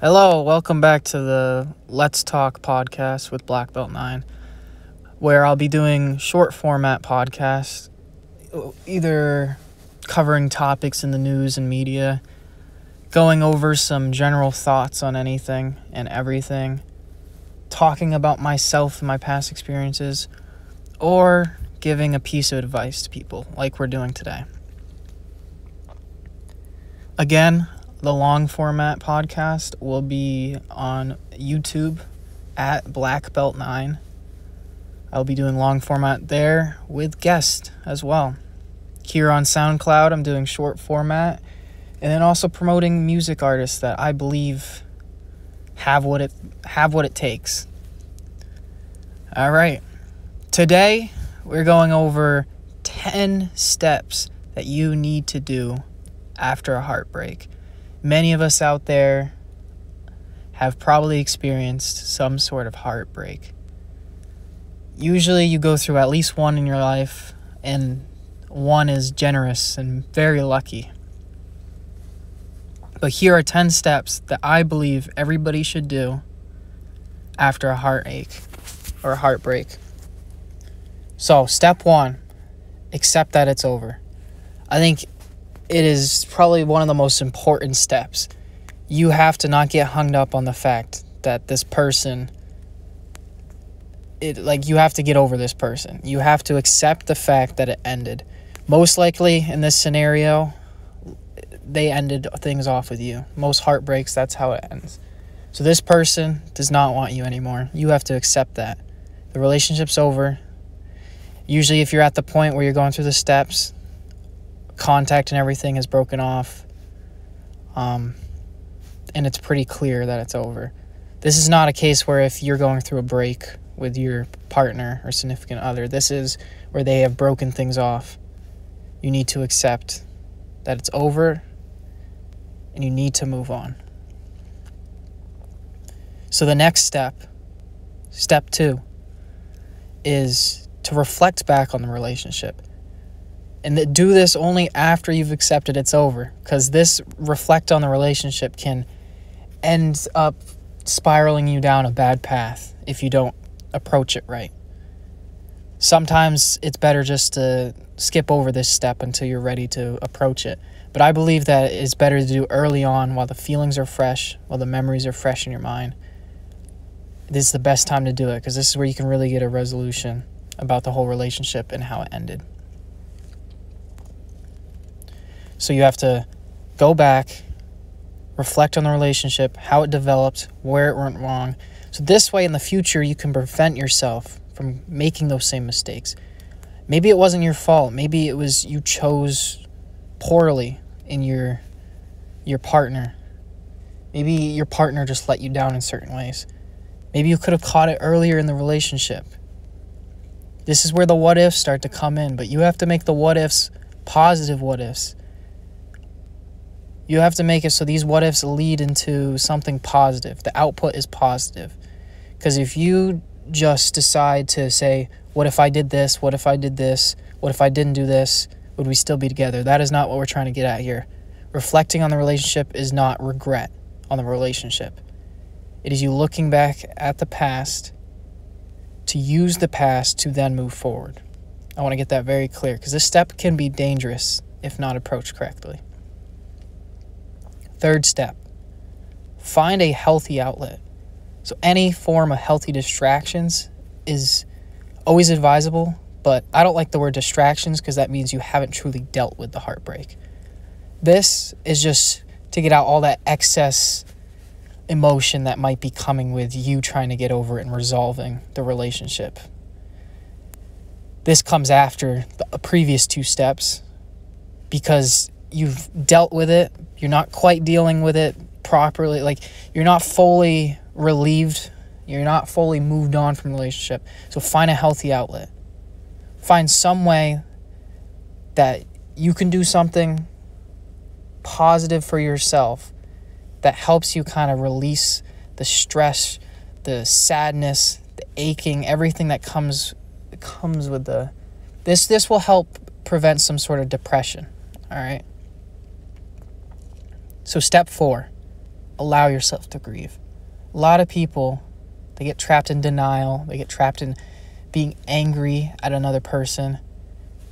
Hello, welcome back to the Let's Talk podcast with Blackbelt9, where I'll be doing short format podcasts, either covering topics in the news and media, going over some general thoughts on anything and everything, talking about myself and my past experiences, or giving a piece of advice to people like we're doing today. Again, the long format podcast will be on YouTube at Blackbelt9. I'll be doing long format there with guests as well. Here on Soundcloud, I'm doing short format and then also promoting music artists that I believe have what it takes. All right. Today, we're going over 10 steps that you need to do after a heartbreak. Many of us out there have probably experienced some sort of heartbreak. Usually you go through at least one in your life, and one is generous and very lucky. But here are 10 steps that I believe everybody should do after a heartache or a heartbreak. So, step 1, accept that it's over. I think it is probably one of the most important steps. You have to not get hung up on the fact that this person, you have to get over this person. You have to accept the fact that it ended. Most likely in this scenario, they ended things off with you. Most heartbreaks, that's how it ends. So this person does not want you anymore. You have to accept that. The relationship's over. Usually if you're at the point where you're going through the steps, contact and everything is broken off, and it's pretty clear that it's over. This is not a case where if you're going through a break with your partner or significant other, this is where they have broken things off. You need to accept that it's over and you need to move on. So the next step 2, is to reflect back on the relationship. And do this only after you've accepted it's over, because this reflect on the relationship can end up spiraling you down a bad path if you don't approach it right. Sometimes it's better just to skip over this step until you're ready to approach it. But I believe that it's better to do early on while the feelings are fresh, while the memories are fresh in your mind. This is the best time to do it, because this is where you can really get a resolution about the whole relationship and how it ended. So you have to go back, reflect on the relationship, how it developed, where it went wrong. So this way in the future, you can prevent yourself from making those same mistakes. Maybe it wasn't your fault. Maybe it was you chose poorly in your partner. Maybe your partner just let you down in certain ways. Maybe you could have caught it earlier in the relationship. This is where the what ifs start to come in, but you have to make the what ifs positive what ifs. You have to make it so these what ifs lead into something positive. The output is positive. Because if you just decide to say, what if I did this? What if I did this? What if I didn't do this? Would we still be together? That is not what we're trying to get at here. Reflecting on the relationship is not regret on the relationship. It is you looking back at the past to use the past to then move forward. I want to get that very clear, because this step can be dangerous if not approached correctly. 3rd step, find a healthy outlet. So any form of healthy distractions is always advisable, but I don't like the word distractions because that means you haven't truly dealt with the heartbreak. This is just to get out all that excess emotion that might be coming with you trying to get over it and resolving the relationship. This comes after the previous 2 steps because you've dealt with it. You're not quite dealing with it properly. You're not fully relieved. You're not fully moved on from the relationship. So find a healthy outlet. Find some way that you can do something positive for yourself that helps you kind of release the stress, the sadness, the aching, everything that comes with this will help prevent some sort of depression. All right. So step 4, allow yourself to grieve. A lot of people, they get trapped in denial. They get trapped in being angry at another person.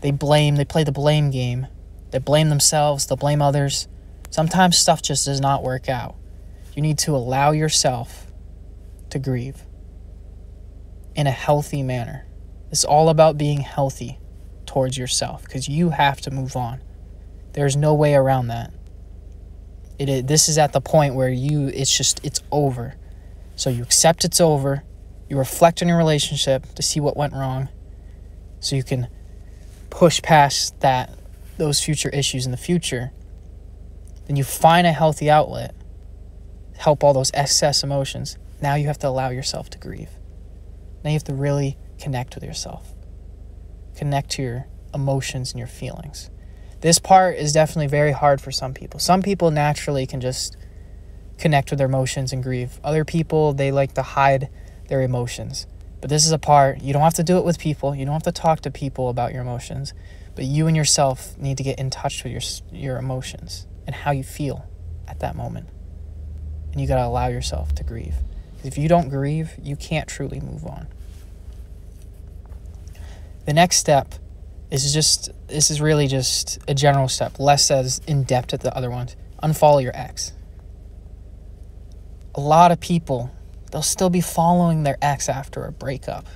They play the blame game. They blame themselves, they'll blame others. Sometimes stuff just does not work out. You need to allow yourself to grieve in a healthy manner. It's all about being healthy towards yourself because you have to move on. There's no way around that. This is at the point where it's over. So you accept it's over. You reflect on your relationship to see what went wrong so you can push past those future issues in the future. Then you find a healthy outlet, help all those excess emotions. Now you have to allow yourself to grieve. Now you have to really connect with yourself. Connect to your emotions and your feelings. This part is definitely very hard for some people. Some people naturally can just connect with their emotions and grieve. Other people, they like to hide their emotions. But this is a part, you don't have to do it with people. You don't have to talk to people about your emotions. But you and yourself need to get in touch with your emotions and how you feel at that moment. And you got to allow yourself to grieve. Because if you don't grieve, you can't truly move on. The next step this is really just a general step, less as in-depth as the other ones. Unfollow your ex. A lot of people, they'll still be following their ex after a breakup.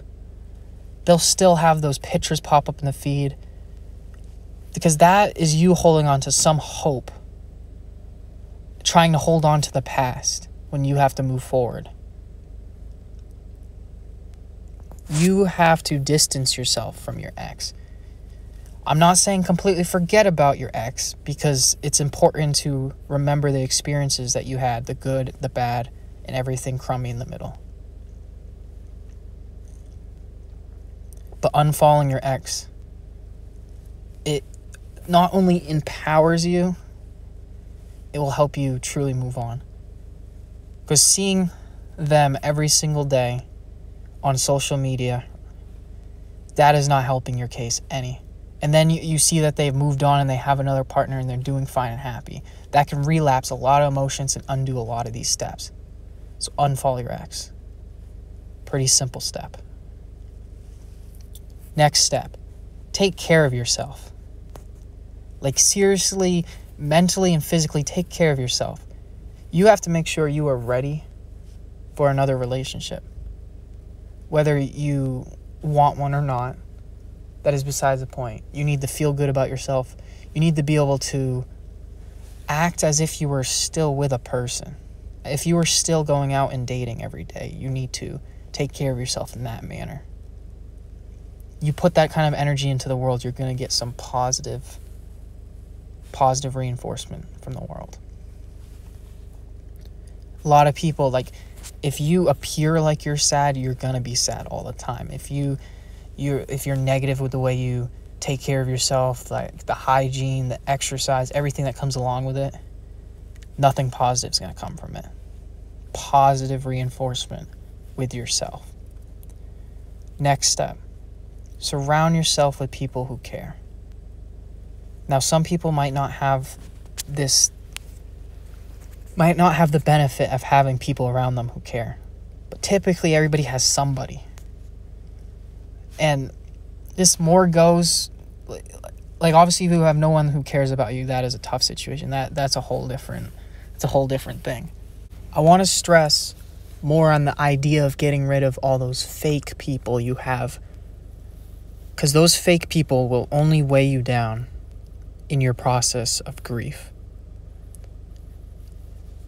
They'll still have those pictures pop up in the feed because that is you holding on to some hope, trying to hold on to the past when you have to move forward. You have to distance yourself from your ex. I'm not saying completely forget about your ex because it's important to remember the experiences that you had, the good, the bad, and everything crummy in the middle. But unfollowing your ex, it not only empowers you, it will help you truly move on. Because seeing them every single day on social media, that is not helping your case any. And then you see that they've moved on and they have another partner and they're doing fine and happy. That can relapse a lot of emotions and undo a lot of these steps. So unfollow your ex. Pretty simple step. Next step, take care of yourself. Like seriously, mentally and physically take care of yourself. You have to make sure you are ready for another relationship. Whether you want one or not, that is besides the point. You need to feel good about yourself. You need to be able to act as if you were still with a person. If you were still going out and dating every day, you need to take care of yourself in that manner. You put that kind of energy into the world, you're going to get some positive reinforcement from the world. A lot of people, like, if you appear like you're sad, you're going to be sad all the time. If you're negative with the way you take care of yourself, like the hygiene, the exercise, everything that comes along with it, nothing positive is going to come from it. Positive reinforcement with yourself. Next step, surround yourself with people who care. Now, some people might not have the benefit of having people around them who care. But typically everybody has somebody. And this more goes, like obviously if you have no one who cares about you, that is a tough situation. That's a whole different thing. I want to stress more on the idea of getting rid of all those fake people you have. Because those fake people will only weigh you down in your process of grief.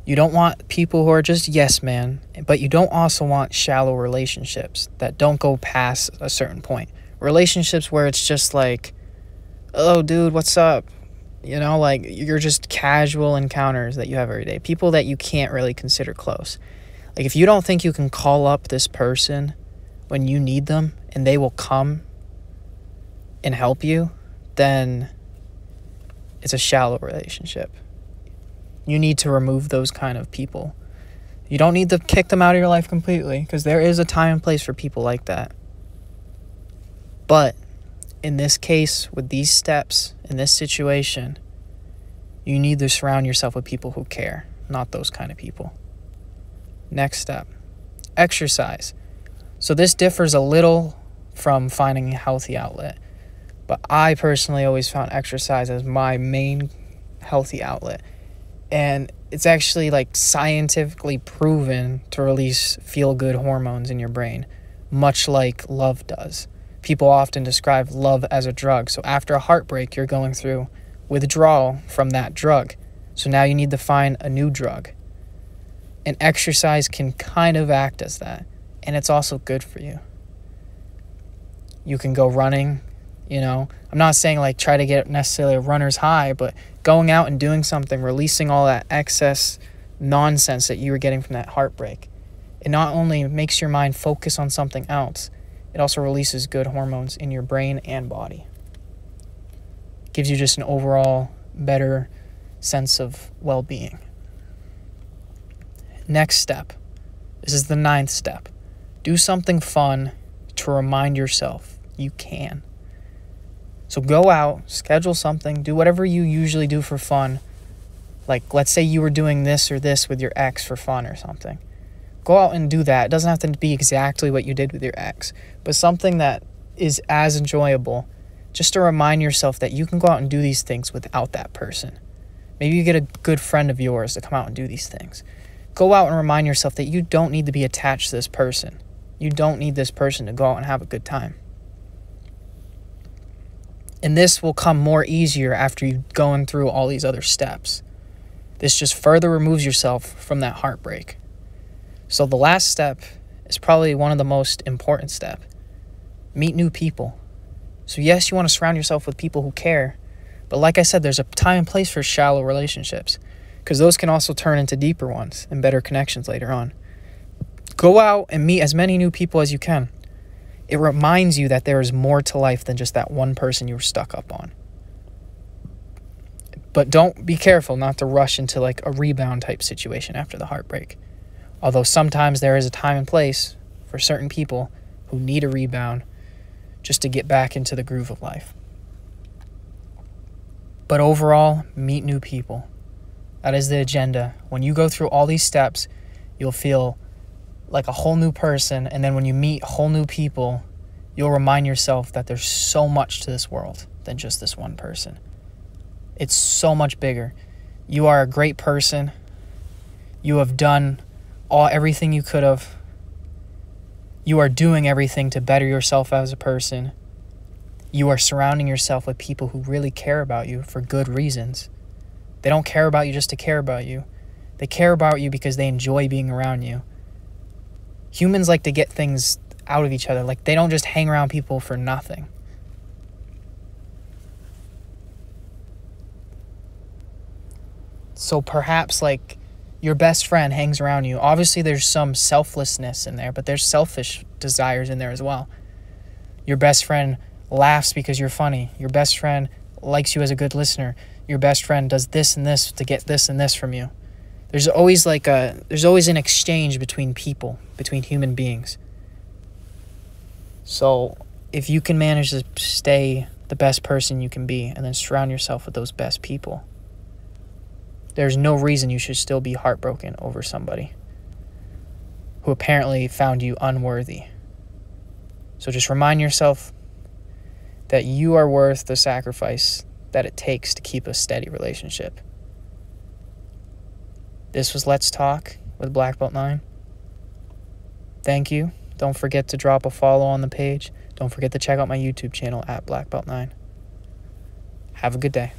You don't want people who are just yes man, but you don't also want shallow relationships that don't go past a certain point. Relationships where it's just like, oh dude, what's up? You know, like you're just casual encounters that you have every day. People that you can't really consider close. Like if you don't think you can call up this person when you need them and they will come and help you, then it's a shallow relationship. You need to remove those kind of people. You don't need to kick them out of your life completely because there is a time and place for people like that. But in this case, with these steps, in this situation, you need to surround yourself with people who care. not those kind of people. Next step, exercise. So this differs a little from finding a healthy outlet, but I personally always found exercise as my main healthy outlet. And it's actually like scientifically proven to release feel-good hormones in your brain, much like love does. People often describe love as a drug. So after a heartbreak, you're going through withdrawal from that drug. So now you need to find a new drug. And exercise can kind of act as that. And it's also good for you. You can go running, I'm not saying like try to get necessarily a runner's high, but going out and doing something, releasing all that excess nonsense that you were getting from that heartbreak. It not only makes your mind focus on something else, it also releases good hormones in your brain and body. Gives you just an overall better sense of well-being. Next step. This is the 9th step. Do something fun to remind yourself you can. So go out, schedule something, do whatever you usually do for fun. Like, let's say you were doing this or this with your ex for fun or something. Go out and do that. It doesn't have to be exactly what you did with your ex, but something that is as enjoyable, just to remind yourself that you can go out and do these things without that person. Maybe you get a good friend of yours to come out and do these things. Go out and remind yourself that you don't need to be attached to this person. You don't need this person to go out and have a good time. And this will come more easier after you've gone through all these other steps. This just further removes yourself from that heartbreak. So the last step is probably one of the most important steps. Meet new people. So yes, you want to surround yourself with people who care. But like I said, there's a time and place for shallow relationships, because those can also turn into deeper ones and better connections later on. Go out and meet as many new people as you can. It reminds you that there is more to life than just that one person you were stuck up on. But don't be careful not to rush into like a rebound type situation after the heartbreak. Although sometimes there is a time and place for certain people who need a rebound just to get back into the groove of life. But overall, meet new people. That is the agenda. When you go through all these steps, you'll feel like a whole new person. And then when you meet whole new people, you'll remind yourself that there's so much to this world than just this one person. It's so much bigger. You are a great person. You have done everything you could have. You are doing everything to better yourself as a person. You are surrounding yourself with people who really care about you for good reasons. They don't care about you just to care about you. They care about you because they enjoy being around you. Humans like to get things out of each other. Like, they don't just hang around people for nothing. So perhaps like your best friend hangs around you. Obviously there's some selflessness in there, but there's selfish desires in there as well. Your best friend laughs because you're funny. Your best friend likes you as a good listener. Your best friend does this and this to get this and this from you. There's always an exchange between people, between human beings. So if you can manage to stay the best person you can be and then surround yourself with those best people, there's no reason you should still be heartbroken over somebody who apparently found you unworthy. So just remind yourself that you are worth the sacrifice that it takes to keep a steady relationship. This was Let's Talk with Blackbelt9. Thank you. Don't forget to drop a follow on the page. Don't forget to check out my YouTube channel at Blackbelt9. Have a good day.